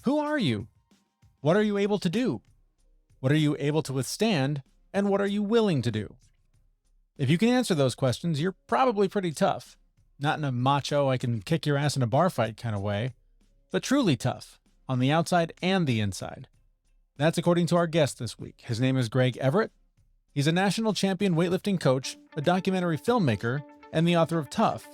Who are you? What are you able to do? What are you able to withstand? And what are you willing to do? If you can answer those questions, you're probably pretty tough. Not in a macho, I can kick your ass in a bar fight kind of way, but truly tough, on the outside and the inside. That's according to our guest this week. His name is Greg Everett. He's a national champion weightlifting coach, a documentary filmmaker, and the author of Tough,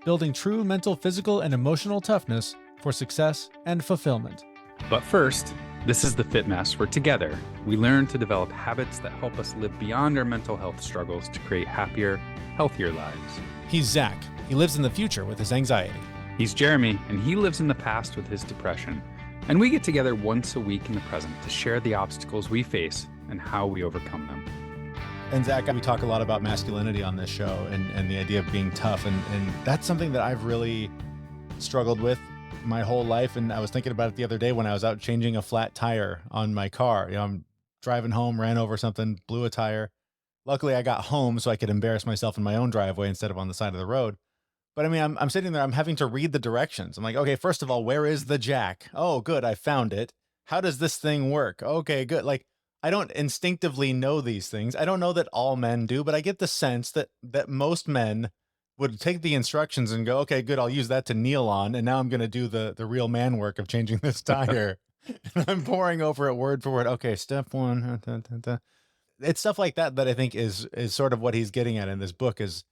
Building True Mental, Physical, and Emotional Toughness for Success and Fulfillment. But first, this is the Fit Mess, where together we learn to develop habits that help us live beyond our mental health struggles to create happier, healthier lives. He's Zach. He lives in the future with his anxiety. He's Jeremy, and he lives in the past with his depression. And we get together once a week in the present to share the obstacles we face and how we overcome them. And Zach, we talk a lot about masculinity on this show and the idea of being tough. And that's something that I've really struggled with my whole life. And I was thinking about it the other day when I was out changing a flat tire on my car. I'm driving home, ran over something, blew a tire. Luckily, I got home so I could embarrass myself in my own driveway instead of on the side of the road. But I mean, I'm sitting there, I'm having to read the directions. I'm like, okay, first of all, where is the jack? Oh, good, I found it. How does this thing work? Okay, good. Like, I don't instinctively know these things. I don't know that all men do, but I get the sense that most men would take the instructions and go, okay, good, I'll use that to kneel on, and now I'm going to do the real man work of changing this tire. And I'm poring over it word for word. Okay, step one. It's stuff like that I think is sort of what he's getting at in this book, is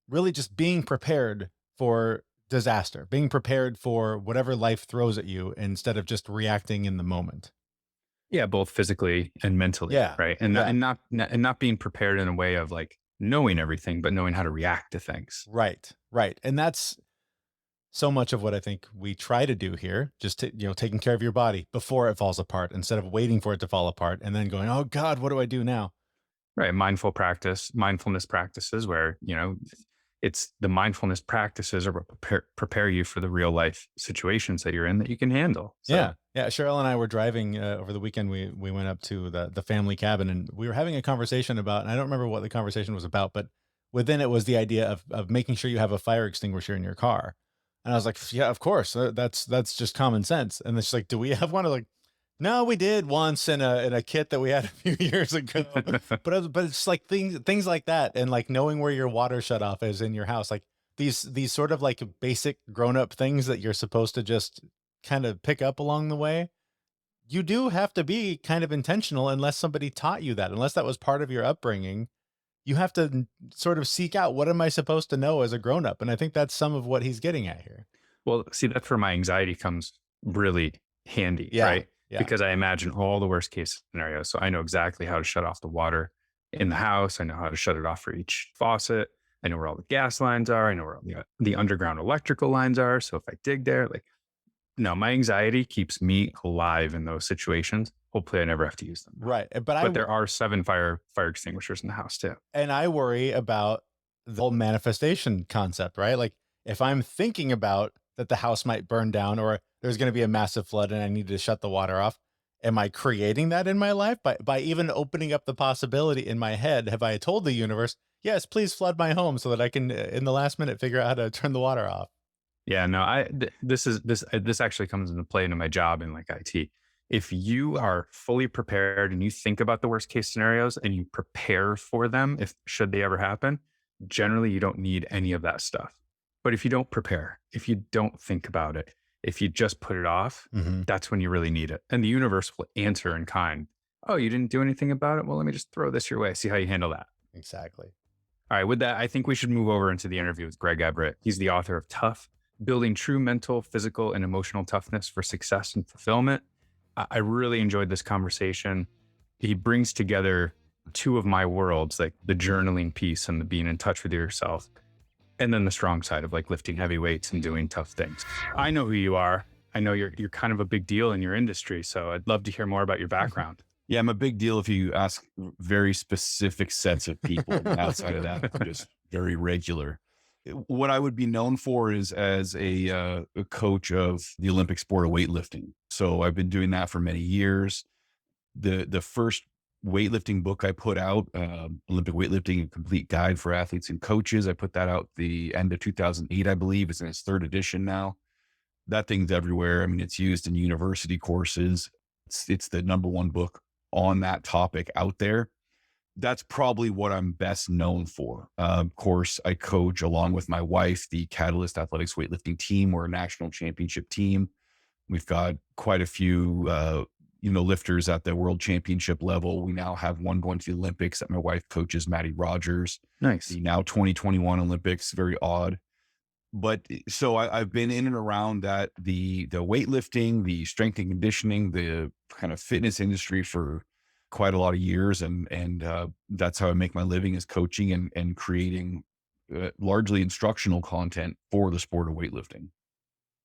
really just being prepared for disaster, being prepared for whatever life throws at you instead of just reacting in the moment. Yeah, both physically and mentally. Yeah. Right. And not being prepared in a way of like knowing everything, but knowing how to react to things. Right. And that's so much of what I think we try to do here, just taking care of your body before it falls apart instead of waiting for it to fall apart and then going, oh God, what do I do now? Right. Mindfulness practices where, it's the mindfulness practices are what prepare you for the real life situations that you're in that you can handle. So. Yeah. Cheryl and I were driving over the weekend. We went up to the family cabin and we were having a conversation about, and I don't remember what the conversation was about, but within it was the idea of making sure you have a fire extinguisher in your car. And I was like, yeah, of course. That's just common sense. And it's like, do we have one? Like, no, we did once in a kit that we had a few years ago, but it's like things like that. And like knowing where your water shut off is in your house, like these sort of like basic grown up things that you're supposed to just kind of pick up along the way. You do have to be kind of intentional unless somebody taught you that, unless that was part of your upbringing. You have to sort of seek out, what am I supposed to know as a grown up? And I think that's some of what he's getting at here. Well, see, that's where my anxiety comes really handy, right? Yeah. Because I imagine all the worst case scenarios. So I know exactly how to shut off the water in the house. I know how to shut it off for each faucet. I know where all the gas lines are. I know where all the underground electrical lines are. So if I dig there, no, my anxiety keeps me alive in those situations. Hopefully I never have to use them. Right. But there are 7 fire extinguishers in the house too. And I worry about the whole manifestation concept, right? Like if I'm thinking about that the house might burn down or there's going to be a massive flood and I need to shut the water off, am I creating that in my life? By even opening up the possibility in my head, have I told the universe, yes, please flood my home so that I can, in the last minute, figure out how to turn the water off? Yeah, no, this actually comes into play into my job in like IT. If you are fully prepared and you think about the worst case scenarios and you prepare for them, should they ever happen, generally you don't need any of that stuff. But if you don't prepare, if you don't think about it, if you just put it off, that's when you really need it. And the universe will answer in kind. Oh, you didn't do anything about it? Well, let me just throw this your way. See how you handle that. Exactly. All right. With that, I think we should move over into the interview with Greg Everett. He's the author of Tough, Building True Mental, Physical, and Emotional Toughness for Success and Fulfillment. I really enjoyed this conversation. He brings together 2 of my worlds, like the journaling piece and the being in touch with yourself, and then the strong side of like lifting heavy weights and doing tough things. I know who you are. I know you're kind of a big deal in your industry. So I'd love to hear more about your background. Yeah, I'm a big deal if you ask very specific sets of people. Outside of that, I'm just very regular. What I would be known for is as a coach of the Olympic sport of weightlifting. So I've been doing that for many years. The first weightlifting book I put out, Olympic Weightlifting, a complete guide for athletes and coaches. I put that out the end of 2008, I believe. It's in its 3rd edition now. that thing's everywhere. I mean, it's used in university courses. It's the number one book on that topic out there. That's probably what I'm best known for. Of course, I coach along with my wife, the Catalyst Athletics weightlifting team. We're a national championship team. We've got quite a few, lifters at the world championship level. We now have one going to the Olympics that my wife coaches, Maddie Rogers. Nice. The now 2021 Olympics, very odd. But so I've been in and around that, the weightlifting, the strength and conditioning, the kind of fitness industry for quite a lot of years. And that's how I make my living, is coaching and creating largely instructional content for the sport of weightlifting.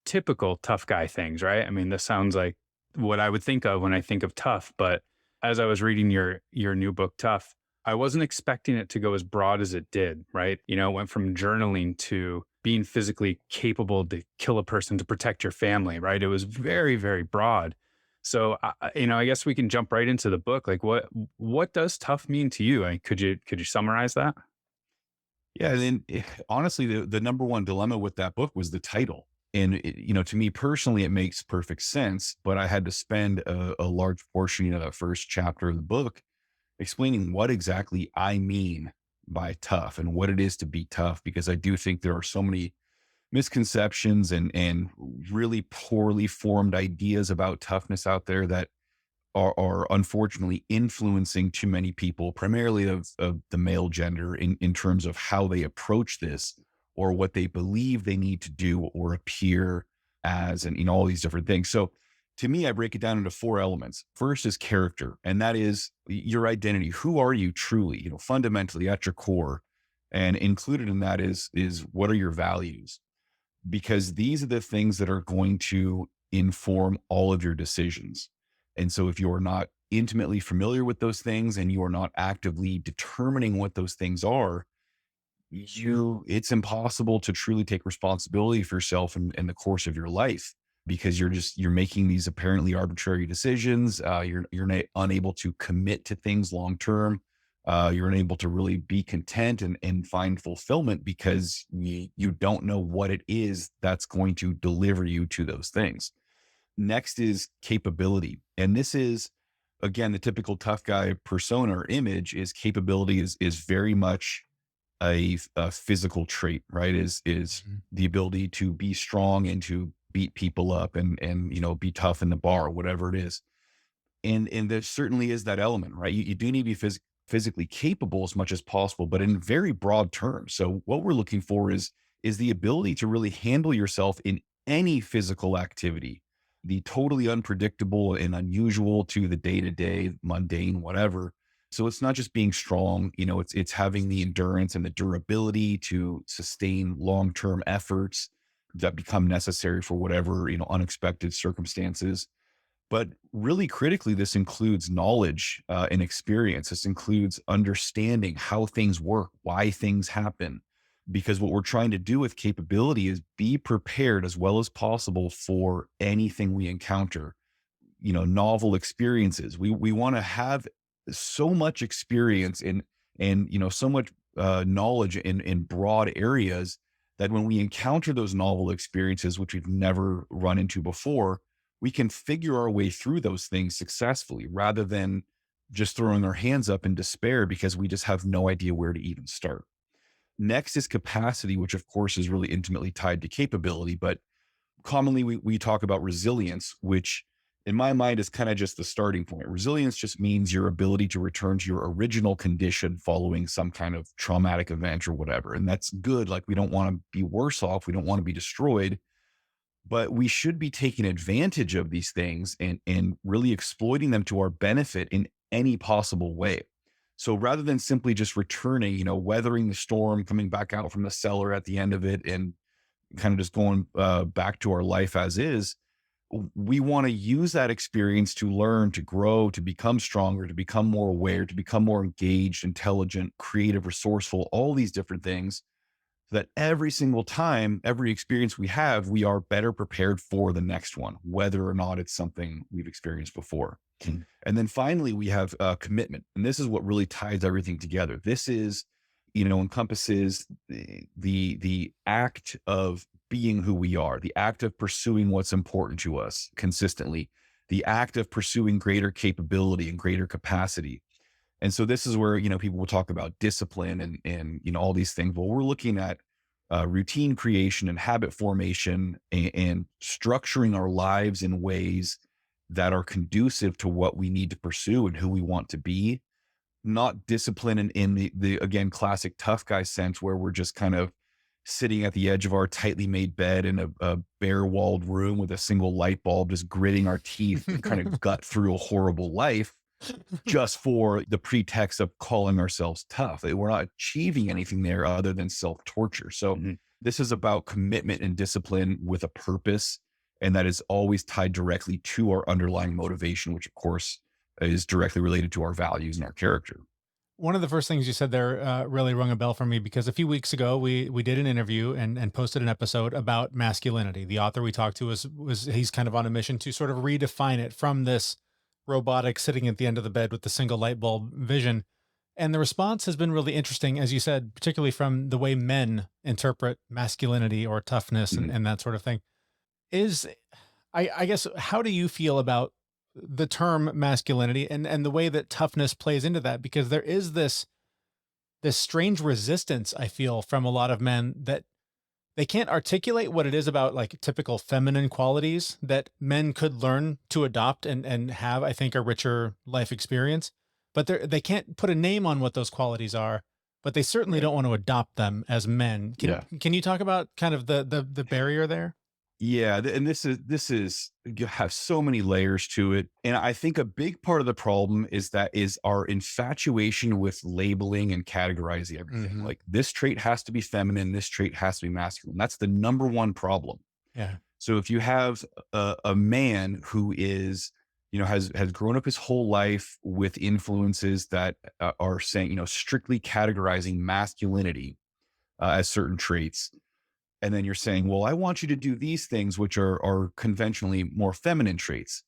Typical tough guy things, right? I mean, this sounds like what I would think of when I think of tough. But as I was reading your new book, Tough, I wasn't expecting it to go as broad as it did, right? You know, it went from journaling to being physically capable to kill a person to protect your family, right? It was very, very broad. So, I guess we can jump right into the book. Like, what does tough mean to you? I mean, could you summarize that? Yeah. And then honestly, the number one dilemma with that book was the title. And, to me personally, it makes perfect sense, but I had to spend a large portion of that first chapter of the book explaining what exactly I mean by tough and what it is to be tough, because I do think there are so many misconceptions and really poorly formed ideas about toughness out there that are unfortunately influencing too many people, primarily of the male gender, in terms of how they approach this or what they believe they need to do or appear as, and all these different things. So to me, I break it down into 4 elements. First is character, and that is your identity. Who are you truly, fundamentally at your core? And included in that is what are your values? Because these are the things that are going to inform all of your decisions. And so if you're not intimately familiar with those things and you are not actively determining what those things are, it's impossible to truly take responsibility for yourself in the course of your life, because you're making these apparently arbitrary decisions. You're unable to commit to things long term. You're unable to really be content and find fulfillment because you don't know what it is that's going to deliver you to those things. Next is capability. And this is, again, the typical tough guy persona or image. Is capability is very much a physical trait, right? Is the ability to be strong and to beat people up and be tough in the bar, whatever it is. And there certainly is that element, right? You do need to be physically capable as much as possible, but in very broad terms. So what we're looking for is the ability to really handle yourself in any physical activity, the totally unpredictable and unusual to the day-to-day, mundane, whatever. So it's not just being strong, it's having the endurance and the durability to sustain long-term efforts that become necessary for whatever, unexpected circumstances. But really critically, this includes knowledge and experience. This includes understanding how things work, why things happen. Because what we're trying to do with capability is be prepared as well as possible for anything we encounter, novel experiences. We want to have so much experience and so much knowledge in broad areas that when we encounter those novel experiences, which we've never run into before, we can figure our way through those things successfully, rather than just throwing our hands up in despair because we just have no idea where to even start. Next is capacity, which of course is really intimately tied to capability, but commonly we talk about resilience, which in my mind is kind of just the starting point. Resilience just means your ability to return to your original condition following some kind of traumatic event or whatever. And that's good. Like, we don't want to be worse off. We don't want to be destroyed, but we should be taking advantage of these things and really exploiting them to our benefit in any possible way. So rather than simply just returning, weathering the storm, coming back out from the cellar at the end of it and kind of just going back to our life as is, we want to use that experience to learn, to grow, to become stronger, to become more aware, to become more engaged, intelligent, creative, resourceful, all these different things, so that every single time, every experience we have, we are better prepared for the next one, whether or not it's something we've experienced before. Mm-hmm. And then finally, we have commitment. And this is what really ties everything together. This is, encompasses the act of being who we are, the act of pursuing what's important to us consistently, the act of pursuing greater capability and greater capacity. And so this is where, people will talk about discipline and all these things. Well, we're looking at routine creation and habit formation and structuring our lives in ways that are conducive to what we need to pursue and who we want to be, not discipline in the again, classic tough guy sense where we're just kind of sitting at the edge of our tightly made bed in a bare walled room with a single light bulb, just gritting our teeth and kind of gut through a horrible life just for the pretext of calling ourselves tough. We're not achieving anything there other than self-torture. So this is about commitment and discipline with a purpose. And that is always tied directly to our underlying motivation, which of course is directly related to our values and our character. One of the first things you said there really rung a bell for me, because a few weeks ago we did an interview and posted an episode about masculinity. The author we talked to was he's kind of on a mission to sort of redefine it from this robotic sitting at the end of the bed with the single light bulb vision. And the response has been really interesting, as you said, particularly from the way men interpret masculinity or toughness and that sort of thing. I guess, how do you feel about the term masculinity and the way that toughness plays into that? Because there is this strange resistance, I feel, from a lot of men, that they can't articulate what it is about like typical feminine qualities that men could learn to adopt and have, I think, a richer life experience. But they can't put a name on what those qualities are, but they certainly don't want to adopt them as men. Can you talk about kind of the barrier there? Yeah, and this is you have so many layers to it, and I think a big part of the problem is our infatuation with labeling and categorizing everything. Like, this trait has to be feminine, this trait has to be masculine. That's the number one problem. Yeah. So if you have a man who is, has grown up his whole life with influences that are saying, strictly categorizing masculinity as certain traits. And then you're saying, well, I want you to do these things, which are conventionally more feminine traits.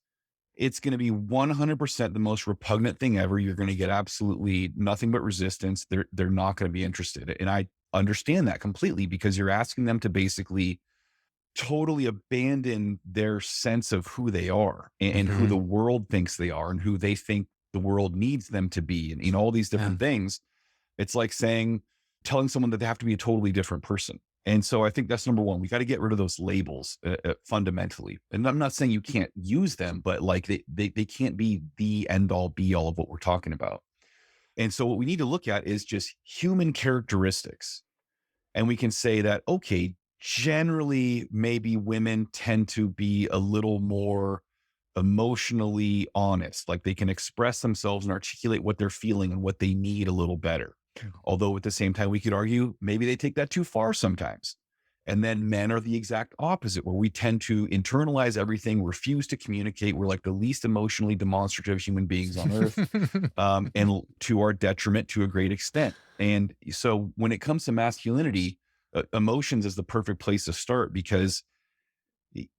It's going to be 100% the most repugnant thing ever. You're going to get absolutely nothing but resistance. They're not going to be interested. And I understand that completely, because you're asking them to basically totally abandon their sense of who they are and who the world thinks they are and who they think the world needs them to be. And all these different things. It's like telling someone that they have to be a totally different person. And so I think that's number one. We got to get rid of those labels fundamentally. And I'm not saying you can't use them, but like they can't be the end all be all of what we're talking about. And so what we need to look at is just human characteristics. And we can say that, okay, generally maybe women tend to be a little more emotionally honest. Like, they can express themselves and articulate what they're feeling and what they need a little better. Although at the same time, we could argue maybe they take that too far sometimes. And then men are the exact opposite, where we tend to internalize everything, refuse to communicate. We're like the least emotionally demonstrative human beings on earth, and to our detriment to a great extent. And so when it comes to masculinity, emotions is the perfect place to start, because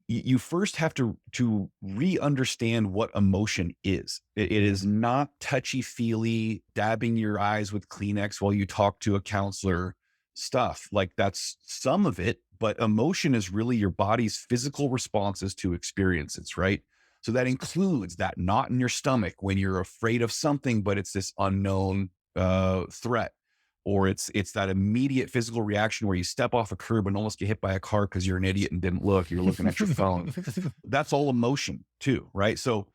you first have to re-understand what emotion is. It is not touchy-feely, dabbing your eyes with Kleenex while you talk to a counselor stuff. Like, that's some of it, but emotion is really your body's physical responses to experiences, right? So that includes that knot in your stomach when you're afraid of something, but it's this unknown threat. Or it's that immediate physical reaction where you step off a curb and almost get hit by a car because you're an idiot and didn't look. You're looking at your phone. That's all emotion too, right? So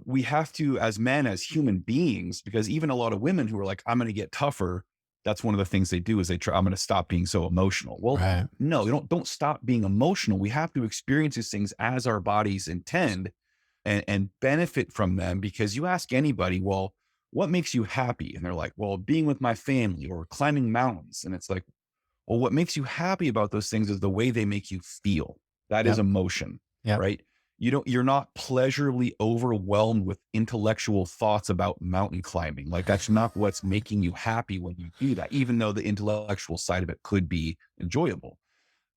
we have to, as men, as human beings, because even a lot of women who are like, I'm going to get tougher, that's one of the things they do is they try, I'm going to stop being so emotional. Well, no, you don't stop being emotional. We have to experience these things as our bodies intend and benefit from them. Because you ask anybody, well, what makes you happy? And they're like, well, being with my family or climbing mountains. And it's like, well, what makes you happy about those things is the way they make you feel. That is emotion, right? You're not pleasurably overwhelmed with intellectual thoughts about mountain climbing. Like, that's not what's making you happy when you do that, even though the intellectual side of it could be enjoyable.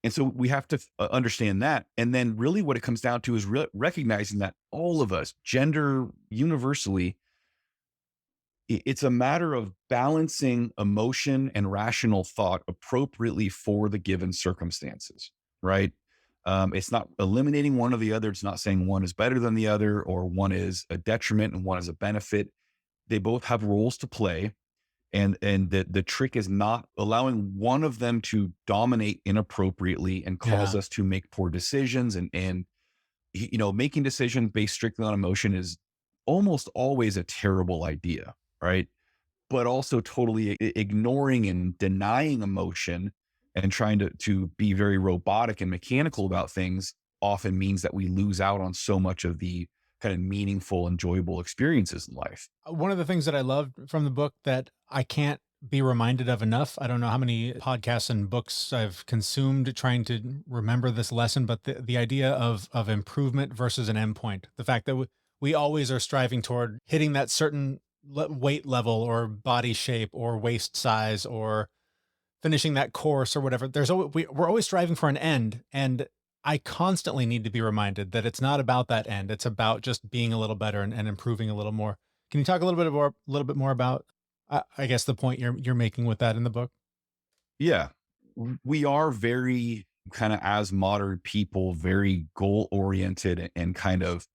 And so we have to understand that. And then really what it comes down to is recognizing that all of us, gender universally, it's a matter of balancing emotion and rational thought appropriately for the given circumstances. right? It's not eliminating one or the other. It's not saying one is better than the other or one is a detriment and one is a benefit. They both have roles to play. And the trick is not allowing one of them to dominate inappropriately and cause Yeah. us to make poor decisions. And making decisions based strictly on emotion is almost always a terrible idea, right? But also totally ignoring and denying emotion and trying to be very robotic and mechanical about things often means that we lose out on so much of the kind of meaningful, enjoyable experiences in life. One of the things that I loved from the book that I can't be reminded of enough, I don't know how many podcasts and books I've consumed trying to remember this lesson, but the idea of improvement versus an endpoint, the fact that we always are striving toward hitting that certain weight level or body shape or waist size or finishing that course or whatever. We're always striving for an end, and I constantly need to be reminded that it's not about that end. It's about just being a little better and improving a little more. Can you talk a little bit more about, I guess, the point you're making with that in the book? Yeah. We are very kind of, as modern people, very goal oriented and kind of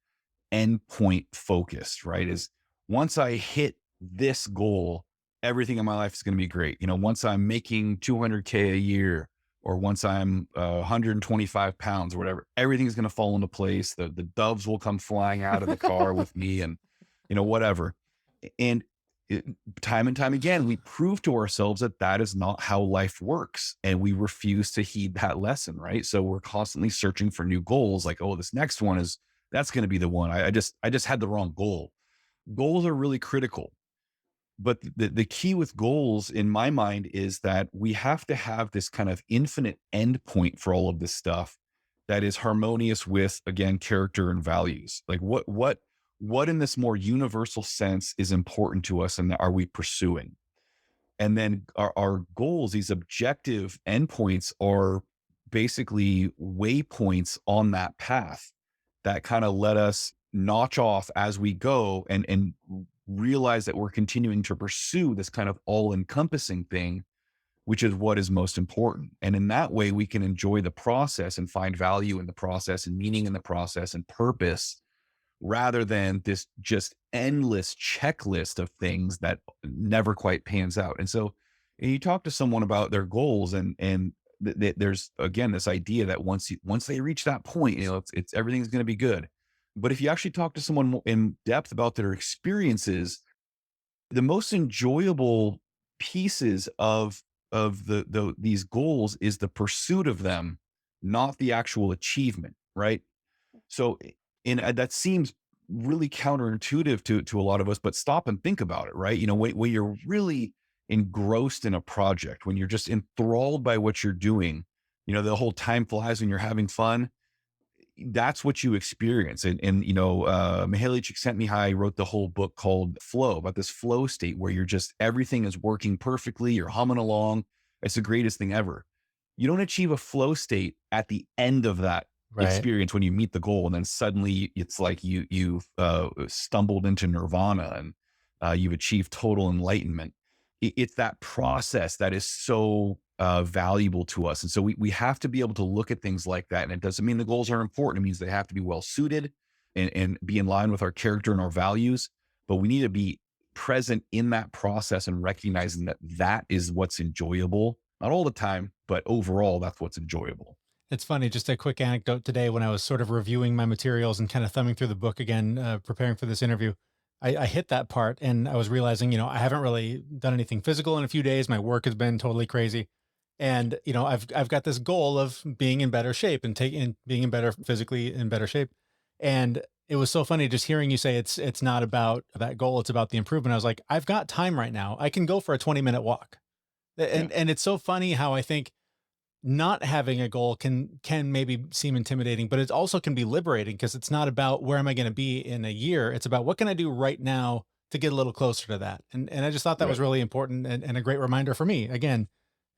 endpoint focused, right? Is once I hit this goal, everything in my life is going to be great. Once I'm making 200K a year, or once I'm 125 pounds or whatever, everything's going to fall into place. The doves will come flying out of the car with me and, whatever. And it, time and time again, we prove to ourselves that that is not how life works. And we refuse to heed that lesson, right? So we're constantly searching for new goals. Like, oh, this next one that's going to be the one. I just had the wrong goal. Goals are really critical. But the key with goals in my mind is that we have to have this kind of infinite endpoint for all of this stuff that is harmonious with, again, character and values. Like what in this more universal sense is important to us and are we pursuing? And then our goals, these objective endpoints, are basically waypoints on that path that kind of let us notch off as we go and realize that we're continuing to pursue this kind of all-encompassing thing, which is what is most important. And in that way, we can enjoy the process and find value in the process and meaning in the process and purpose, rather than this just endless checklist of things that never quite pans out. And so you talk to someone about their goals and there's again this idea that once they reach that point, it's everything's going to be good. But if you actually talk to someone in depth about their experiences, the most enjoyable pieces of these goals is the pursuit of them, not the actual achievement, right? So, that seems really counterintuitive to a lot of us, but stop and think about it, right? When you're really engrossed in a project, when you're just enthralled by what you're doing, the whole time flies when you're having fun. That's what you experience. Mihaly Csikszentmihalyi wrote the whole book called Flow, about this flow state where you're just, everything is working perfectly. You're humming along. It's the greatest thing ever. You don't achieve a flow state at the end of that Right. experience when you meet the goal. And then suddenly it's like you've stumbled into nirvana and you've achieved total enlightenment. It's that process that is so valuable to us. And so we have to be able to look at things like that. And it doesn't mean the goals are important. It means they have to be well suited and be in line with our character and our values. But we need to be present in that process and recognizing that that is what's enjoyable. Not all the time, but overall, that's what's enjoyable. It's funny, just a quick anecdote today when I was sort of reviewing my materials and kind of thumbing through the book again, preparing for this interview. I hit that part and I was realizing, I haven't really done anything physical in a few days. My work has been totally crazy. And, I've got this goal of being in better shape and being in better physically in better shape. And it was so funny just hearing you say it's not about that goal, it's about the improvement. I was like, I've got time right now. I can go for a 20-minute walk. Yeah. And it's so funny how I think not having a goal can maybe seem intimidating, but it also can be liberating because it's not about where am I going to be in a year. It's about what can I do right now to get a little closer to that. And I just thought that was Right. really important and a great reminder for me again,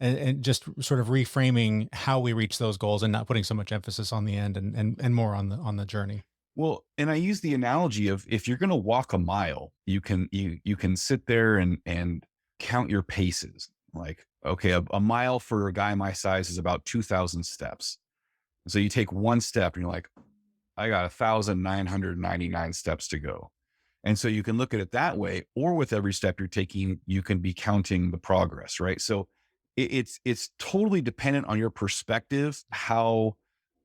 and just sort of reframing how we reach those goals and not putting so much emphasis on the end and more on the journey. Well, and I use the analogy of, if you're going to walk a mile, you can sit there and count your paces. Like, okay, a mile for a guy my size is about 2,000 steps. So you take one step and you're like, I got 1,999 steps to go. And so you can look at it that way, or with every step you're taking, you can be counting the progress, right? So it's totally dependent on your perspective, how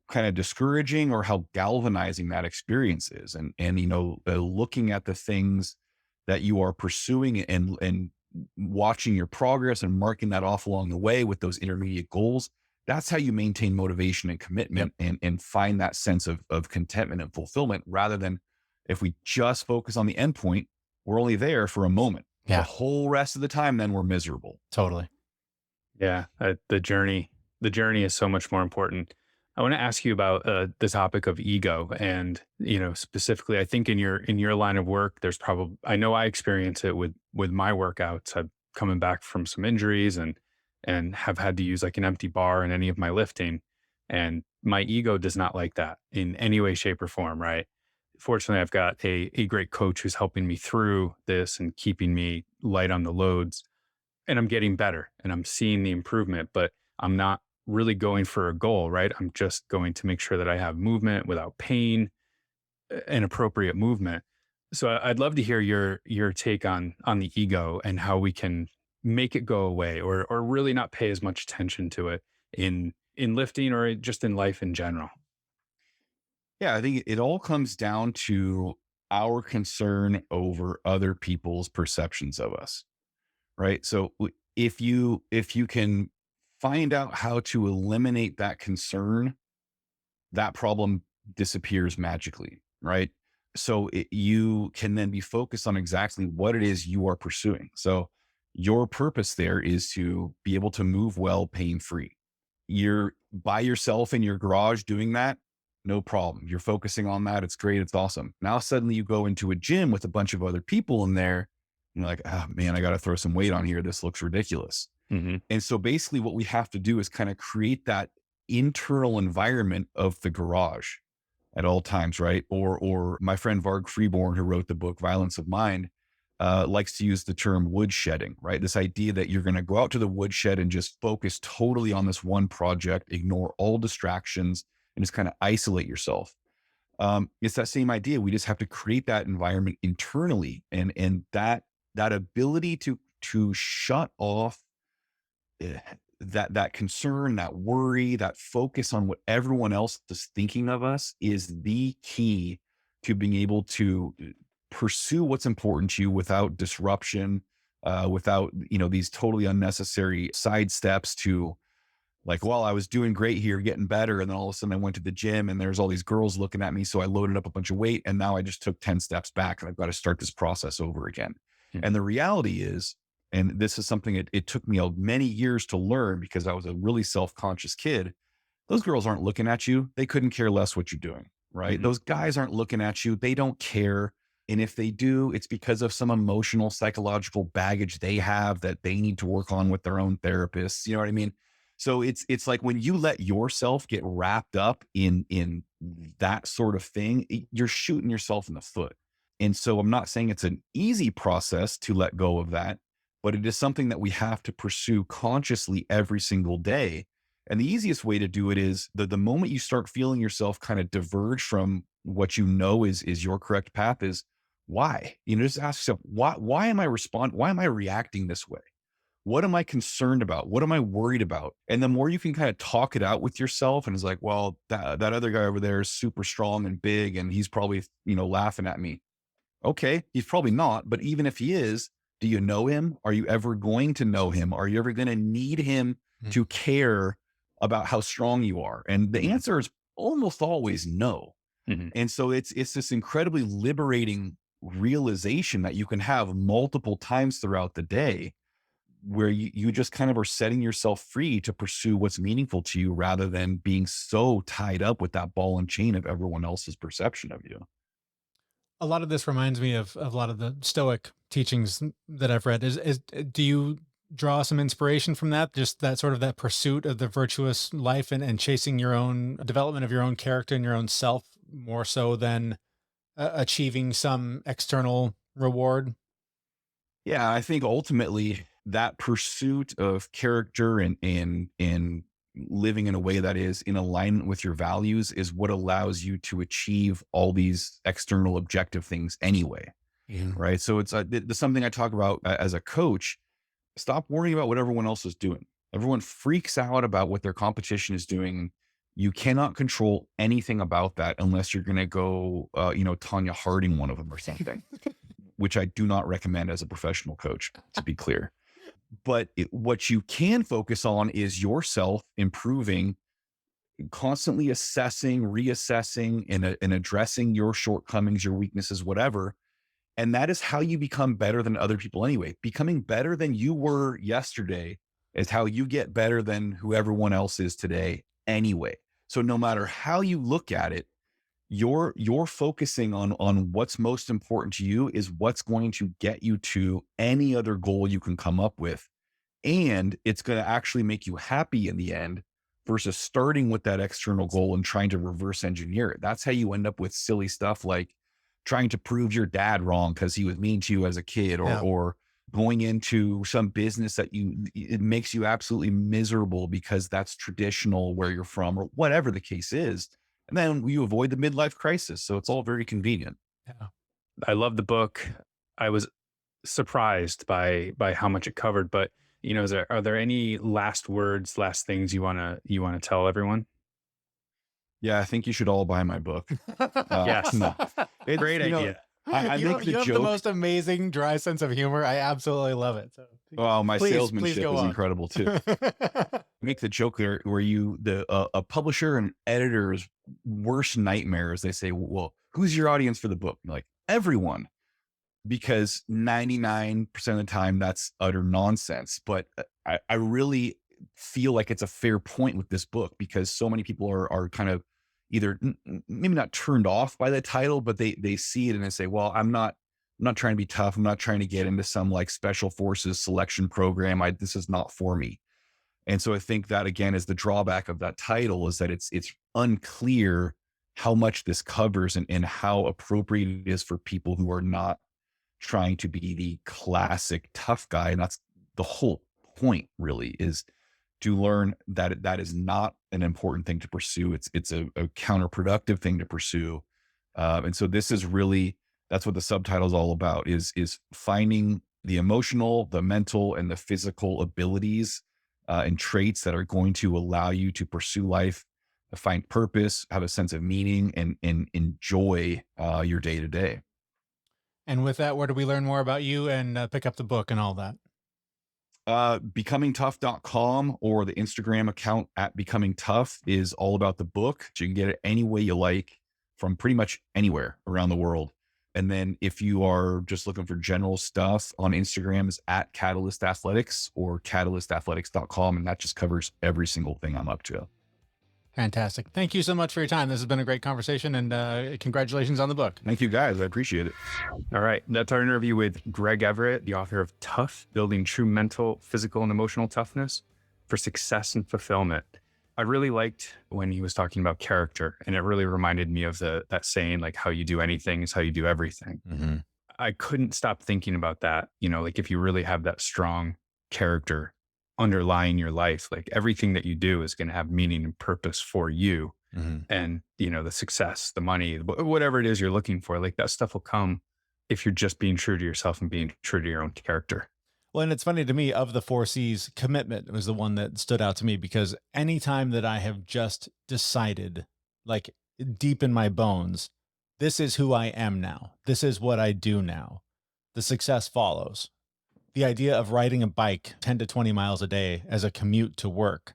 kind of discouraging or how galvanizing that experience is. And looking at the things that you are pursuing and watching your progress and marking that off along the way with those intermediate goals. That's how you maintain motivation and commitment and find that sense of contentment and fulfillment, rather than if we just focus on the end point, we're only there for a moment. Yeah. The whole rest of the time, then we're miserable. Totally. Yeah. The journey is so much more important. I want to ask you about the topic of ego, and specifically, I think in your line of work, there's probably, I know I experience it with my workouts. I'm coming back from some injuries and have had to use like an empty bar in any of my lifting, and my ego does not like that in any way, shape, or form. Right. Fortunately, I've got a great coach who's helping me through this and keeping me light on the loads, and I'm getting better and I'm seeing the improvement, but I'm not really going for a goal, right? I'm just going to make sure that I have movement without pain and appropriate movement. So I'd love to hear your take on the ego and how we can make it go away, or really not pay as much attention to it in lifting or just in life in general. Yeah, I think it all comes down to our concern over other people's perceptions of us, right? So if you can find out how to eliminate that concern, that problem disappears magically, right? So you can then be focused on exactly what it is you are pursuing. So your purpose there is to be able to move well, pain free. You're by yourself in your garage doing that, no problem. You're focusing on that. It's great. It's awesome. Now suddenly you go into a gym with a bunch of other people in there. And you're like, oh man, I got to throw some weight on here. This looks ridiculous. Mm-hmm. And so basically what we have to do is kind of create that internal environment of the garage at all times, right? Or my friend Varg Freeborn, who wrote the book Violence of Mind, likes to use the term woodshedding, right? This idea that you're going to go out to the woodshed and just focus totally on this one project, ignore all distractions, and just kind of isolate yourself. It's that same idea. We just have to create that environment internally, and that ability to shut off that concern, that worry, that focus on what everyone else is thinking of us is the key to being able to pursue what's important to you without disruption, without, these totally unnecessary side steps to like, well, I was doing great here, getting better. And then all of a sudden I went to the gym and there's all these girls looking at me. So I loaded up a bunch of weight and now I just took 10 steps back and I've got to start this process over again. Mm-hmm. And the reality is, and this is something it took me many years to learn because I was a really self-conscious kid. Those girls aren't looking at you. They couldn't care less what you're doing, right? Mm-hmm. Those guys aren't looking at you. They don't care. And if they do, it's because of some emotional, psychological baggage they have that they need to work on with their own therapists. You know what I mean? So it's like when you let yourself get wrapped up in that sort of thing, you're shooting yourself in the foot. And so I'm not saying it's an easy process to let go of that, but it is something that we have to pursue consciously every single day. And the easiest way to do it is the moment you start feeling yourself kind of diverge from what you know is your correct path is why? Just ask yourself, why am I reacting this way? What am I concerned about? What am I worried about? And the more you can kind of talk it out with yourself and it's like, well, that other guy over there is super strong and big and he's probably, laughing at me. Okay, he's probably not, but even if he is, do you know him? Are you ever going to know him? Are you ever going to need him to care about how strong you are? And the answer is almost always no. Mm-hmm. And so it's this incredibly liberating realization that you can have multiple times throughout the day where you just kind of are setting yourself free to pursue what's meaningful to you rather than being so tied up with that ball and chain of everyone else's perception of you. A lot of this reminds me of a lot of the Stoic teachings that I've read. Do you draw some inspiration from that? Just that sort of that pursuit of the virtuous life and chasing your own development of your own character and your own self more so than achieving some external reward? Yeah, I think ultimately that pursuit of character and living in a way that is in alignment with your values is what allows you to achieve all these external objective things anyway. Yeah. Right. So it's something I talk about as a coach. Stop worrying about what everyone else is doing. Everyone freaks out about what their competition is doing. You cannot control anything about that unless you're going to go, Tanya Harding one of them or something, which I do not recommend as a professional coach, to be clear. But what you can focus on is yourself improving, constantly assessing, reassessing, and addressing your shortcomings, your weaknesses, whatever. And that is how you become better than other people anyway. Becoming better than you were yesterday is how you get better than who everyone else is today anyway. So no matter how you look at it, you're focusing on what's most important to you is what's going to get you to any other goal you can come up with. And it's going to actually make you happy in the end versus starting with that external goal and trying to reverse engineer it. That's how you end up with silly stuff like trying to prove your dad wrong because he was mean to you as a kid, or going into some business that it makes you absolutely miserable because that's traditional where you're from, or whatever the case is. And then you avoid the midlife crisis. So it's all very convenient. Yeah. I love the book. I was surprised by how much it covered, but are there any last words, last things you want to tell everyone? Yeah, I think you should all buy my book. Yes. No. Great idea. I you make the have joke. the most amazing dry sense of humor. I absolutely love it. So My please salesmanship go is on. incredible too. Make the joke where a publisher and editor's worst nightmare is they say, well, who's your audience for the book? You're like, everyone, because 99% of the time that's utter nonsense. But I really feel like it's a fair point with this book because so many people are kind of either maybe not turned off by the title, but they see it and they say, well, I'm not trying to be tough. I'm not trying to get into some like special forces selection program. This is not for me. And so I think that again is the drawback of that title, is that it's unclear how much this covers and how appropriate it is for people who are not trying to be the classic tough guy. And that's the whole point, really, is to learn that that is not an important thing to pursue. It's a counterproductive thing to pursue. And so this is really, that's what the subtitle is all about, is finding the emotional, the mental, and the physical abilities and traits that are going to allow you to pursue life, find purpose, have a sense of meaning, and enjoy your day to day. And with that, where do we learn more about you and pick up the book and all that? Becomingtough.com or the Instagram account at Becoming Tough is all about the book. So you can get it any way you like from pretty much anywhere around the world. And then if you are just looking for general stuff, on Instagram is at Catalyst Athletics or catalystathletics.com. And that just covers every single thing I'm up to. Fantastic. Thank you so much for your time. This has been a great conversation, and congratulations on the book. Thank you, guys. I appreciate it. All right. That's our interview with Greg Everett, the author of Tough, Building True Mental, Physical, and Emotional Toughness for Success and Fulfillment. I really liked when he was talking about character, and it really reminded me of that saying, like, how you do anything is how you do everything. Mm-hmm. I couldn't stop thinking about that. Like if you really have that strong character underlying your life, like everything that you do is going to have meaning and purpose for you. Mm-hmm. And, the success, the money, whatever it is you're looking for, like that stuff will come if you're just being true to yourself and being true to your own character. Well, and it's funny to me, of the 4 C's, commitment was the one that stood out to me, because anytime that I have just decided, like deep in my bones, this is who I am now, this is what I do now, the success follows. The idea of riding a bike 10 to 20 miles a day as a commute to work,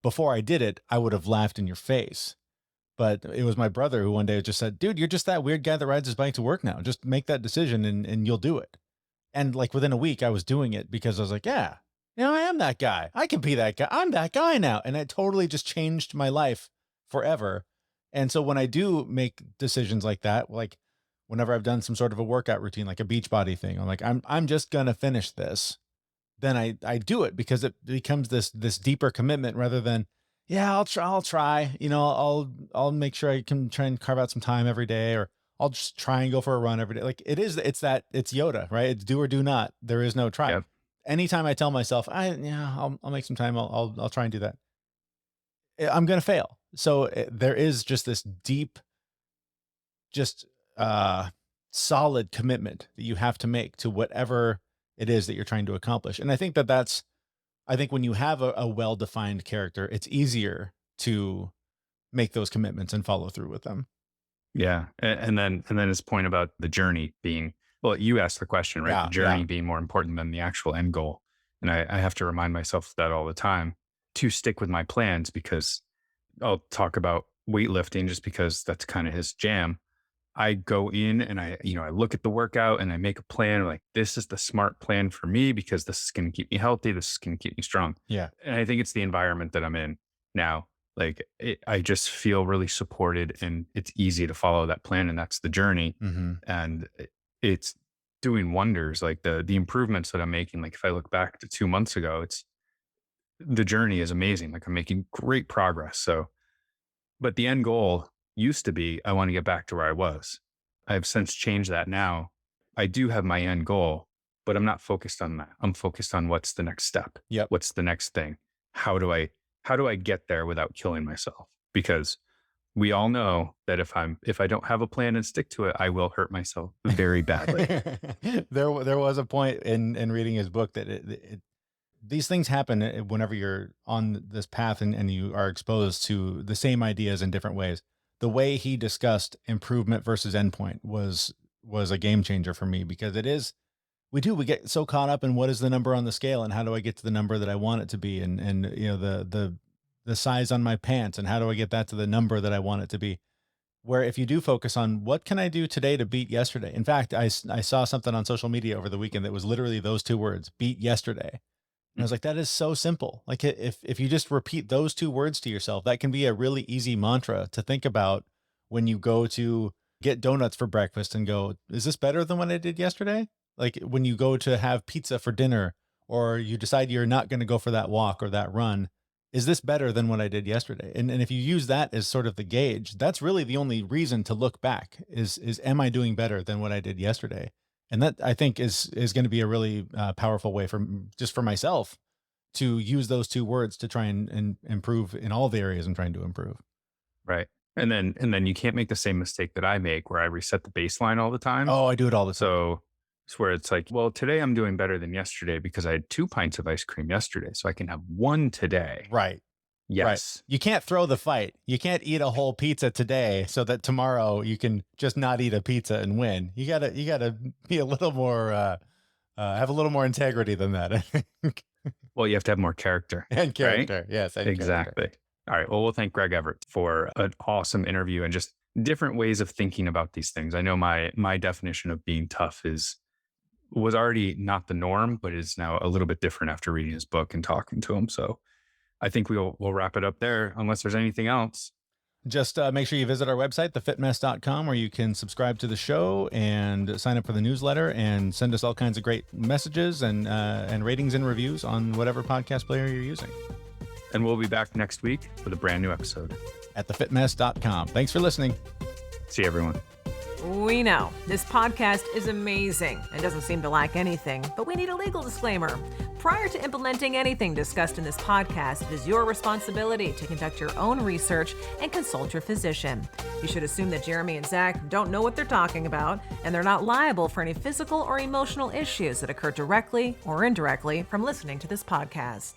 before I did it, I would have laughed in your face. But it was my brother who one day just said, dude, you're just that weird guy that rides his bike to work now. Just make that decision and you'll do it. And like within a week, I was doing it because I was like, yeah, I am that guy. I can be that guy. I'm that guy now. And it totally just changed my life forever. And so when I do make decisions like that, like whenever I've done some sort of a workout routine, like a Beachbody thing, I'm like, I'm just going to finish this. Then I do it because it becomes this deeper commitment rather than, yeah, I'll try, I'll make sure I can try and carve out some time every day, or I'll just try and go for a run every day. Like it's Yoda, right? It's do or do not. There is no try. Yep. Anytime I tell myself, I'll make some time, I'll try and do that. I'm going to fail. So there is just this deep, just solid commitment that you have to make to whatever it is that you're trying to accomplish. And I think I think when you have a well-defined character, it's easier to make those commitments and follow through with them. Yeah. And then his point about the journey being, well, you asked the question, right? Yeah, The journey yeah. being more important than the actual end goal. And I have to remind myself of that all the time to stick with my plans, because I'll talk about weightlifting just because that's kind of his jam. I go in and I look at the workout and I make a plan like, this is the smart plan for me because this is going to keep me healthy. This is going to keep me strong. Yeah. And I think it's the environment that I'm in now. Like I just feel really supported and it's easy to follow that plan, and that's the journey. Mm-hmm. And it's doing wonders. Like the improvements that I'm making. Like if I look back to 2 months ago, the journey is amazing. Like I'm making great progress. So, but the end goal used to be, I want to get back to where I was. I've since changed that now. I do have my end goal, but I'm not focused on that. I'm focused on what's the next step. Yep. What's the next thing? How do I get there without killing myself? Because we all know that if I don't have a plan and stick to it, I will hurt myself very badly. There was a point in reading his book that these things happen whenever you're on this path and you are exposed to the same ideas in different ways. The way he discussed improvement versus endpoint was a game changer for me, because we get so caught up in what is the number on the scale and how do I get to the number that I want it to be, and the size on my pants and how do I get that to the number that I want it to be. Where if you do focus on what can I do today to beat yesterday. In fact, I saw something on social media over the weekend that was literally those two words, beat yesterday. And I was like, that is so simple. Like if you just repeat those two words to yourself, that can be a really easy mantra to think about when you go to get donuts for breakfast and go, is this better than what I did yesterday? Like when you go to have pizza for dinner, or you decide you're not going to go for that walk or that run, is this better than what I did yesterday? And if you use that as sort of the gauge, that's really the only reason to look back is am I doing better than what I did yesterday? And that, I think, is going to be a really powerful way for myself to use those two words to try and improve in all the areas I'm trying to improve. Right. And then you can't make the same mistake that I make where I reset the baseline all the time. Oh, I do it all the time. So it's where it's like, well, today I'm doing better than yesterday because I had 2 pints of ice cream yesterday. So I can have 1 today. Right. Yes. Right. You can't throw the fight. You can't eat a whole pizza today so that tomorrow you can just not eat a pizza and win. You gotta be a little more, have a little more integrity than that, I think. Well, you have to have more character. And character. Right? Yes. And exactly. Character. All right. Well, we'll thank Greg Everett for an awesome interview and just different ways of thinking about these things. I know my definition of being tough was already not the norm, but is now a little bit different after reading his book and talking to him. So I think we'll wrap it up there unless there's anything else. Just make sure you visit our website, thefitmess.com, where you can subscribe to the show and sign up for the newsletter and send us all kinds of great messages and ratings and reviews on whatever podcast player you're using. And we'll be back next week with a brand new episode at thefitmess.com. Thanks for listening. See you, everyone. We know this podcast is amazing and doesn't seem to lack anything, but we need a legal disclaimer. Prior to implementing anything discussed in this podcast, it is your responsibility to conduct your own research and consult your physician. You should assume that Jeremy and Zach don't know what they're talking about, and they're not liable for any physical or emotional issues that occur directly or indirectly from listening to this podcast.